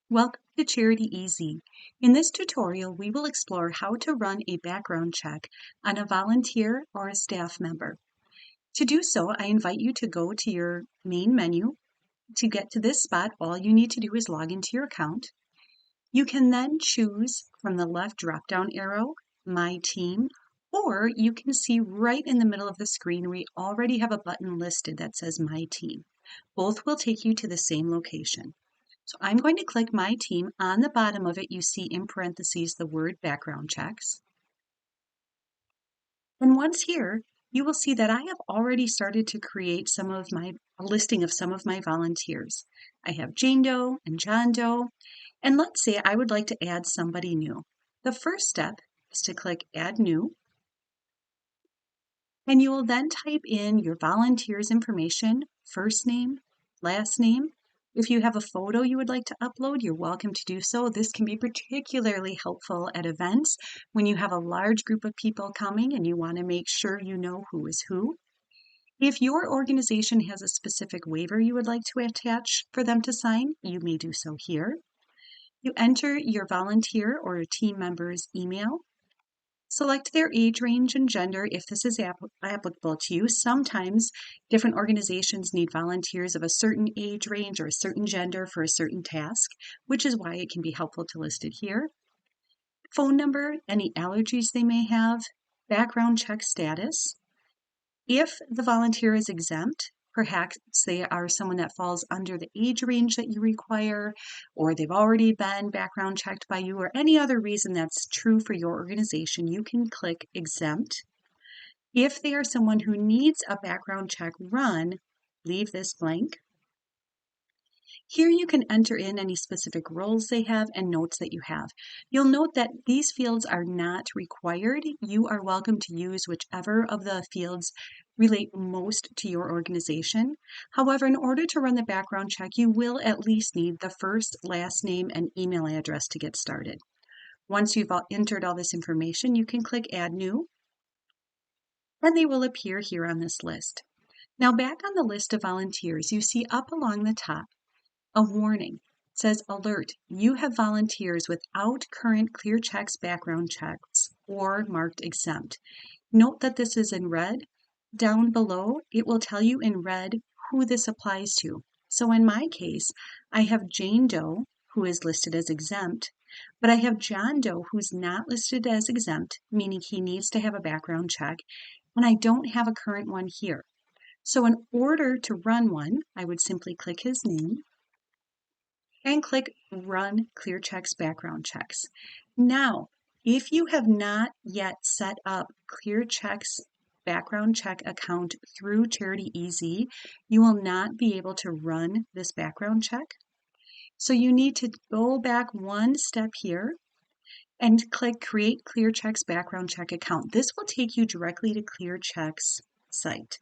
Welcome to CharityEZ. In this tutorial, we will explore how to run a background check on a volunteer or a staff member. To do so, I invite you to go to your main menu. To get to this spot, all you need to do is log into your account. You can then choose from the left drop-down arrow, My Team, or you can see right in the middle of the screen, we already have a button listed that says My Team. Both will take you to the same location. So I'm going to click My Team. On the bottom of it, you see in parentheses the word background checks. And once here, you will see that I have already started to create a listing of some of my volunteers. I have Jane Doe and John Doe, and let's say I would like to add somebody new. The first step is to click Add New, and you will then type in your volunteer's information, first name, last name. If you have a photo you would like to upload, you're welcome to do so. This can be particularly helpful at events when you have a large group of people coming and you want to make sure you know who is who. If your organization has a specific waiver you would like to attach for them to sign, you may do so here. You enter your volunteer or team member's email. Select their age range and gender if this is applicable to you. Sometimes different organizations need volunteers of a certain age range or a certain gender for a certain task, which is why it can be helpful to list it here. Phone number, any allergies they may have, background check status. If the volunteer is exempt, perhaps they are someone that falls under the age range that you require, or they've already been background checked by you, or any other reason that's true for your organization, you can click Exempt. If they are someone who needs a background check run, leave this blank. Here you can enter in any specific roles they have and notes that you have. You'll note that these fields are not required. You are welcome to use whichever of the fields relate most to your organization. However, in order to run the background check, you will at least need the first, last name, and email address to get started. Once you've entered all this information, you can click Add New, and they will appear here on this list. Now back on the list of volunteers, you see up along the top, a warning. It says, alert, you have volunteers without current ClearChecks background checks or marked exempt. Note that this is in red. Down below, it will tell you in red who this applies to. So in my case, I have Jane Doe, who is listed as exempt, but I have John Doe, who's not listed as exempt, meaning he needs to have a background check, and I don't have a current one here. So in order to run one, I would simply click his name and click Run ClearChecks Background Checks. Now, if you have not yet set up ClearChecks background check account through CharityEZ, you will not be able to run this background check. So you need to go back one step here and click Create ClearChecks Background Check Account. This will take you directly to ClearChecks site.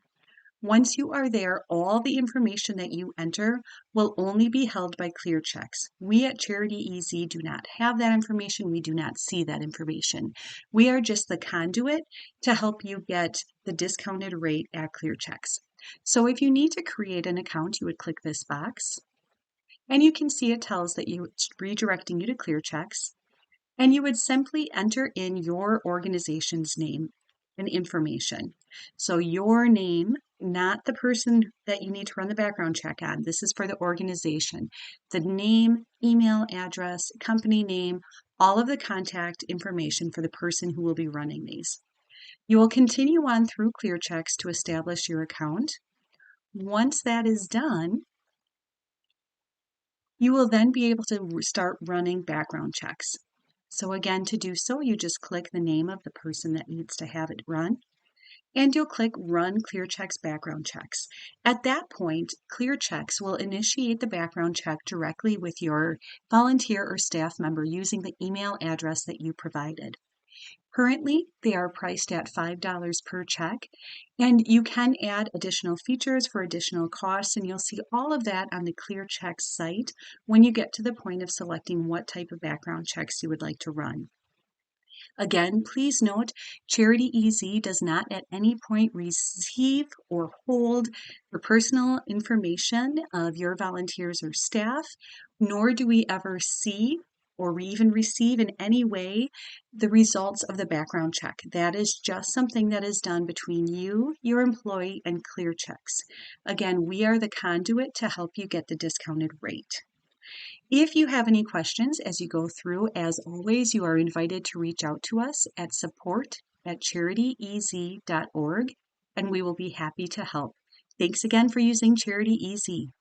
Once you are there, all the information that you enter will only be held by ClearChecks. We at CharityEZ do not have that information. We do not see that information. We are just the conduit to help you get the discounted rate at ClearChecks. So if you need to create an account, you would click this box, and you can see it tells that it's redirecting you to ClearChecks, and you would simply enter in your organization's name and information. So your name, not the person that you need to run the background check on. This is for the organization. The name, email address, company name, all of the contact information for the person who will be running these. You will continue on through ClearChecks to establish your account. Once that is done, you will then be able to start running background checks. So again, to do so, you just click the name of the person that needs to have it run, and you'll click Run ClearChecks Background Checks. At that point, ClearChecks will initiate the background check directly with your volunteer or staff member using the email address that you provided. Currently, they are priced at $5 per check, and you can add additional features for additional costs, and you'll see all of that on the ClearChecks site when you get to the point of selecting what type of background checks you would like to run. Again, please note, CharityEZ does not at any point receive or hold the personal information of your volunteers or staff, nor do we ever see or even receive in any way the results of the background check. That is just something that is done between you, your employee, and ClearChecks. Again, we are the conduit to help you get the discounted rate. If you have any questions as you go through, as always, you are invited to reach out to us at support@charityez.org, and we will be happy to help. Thanks again for using CharityEZ.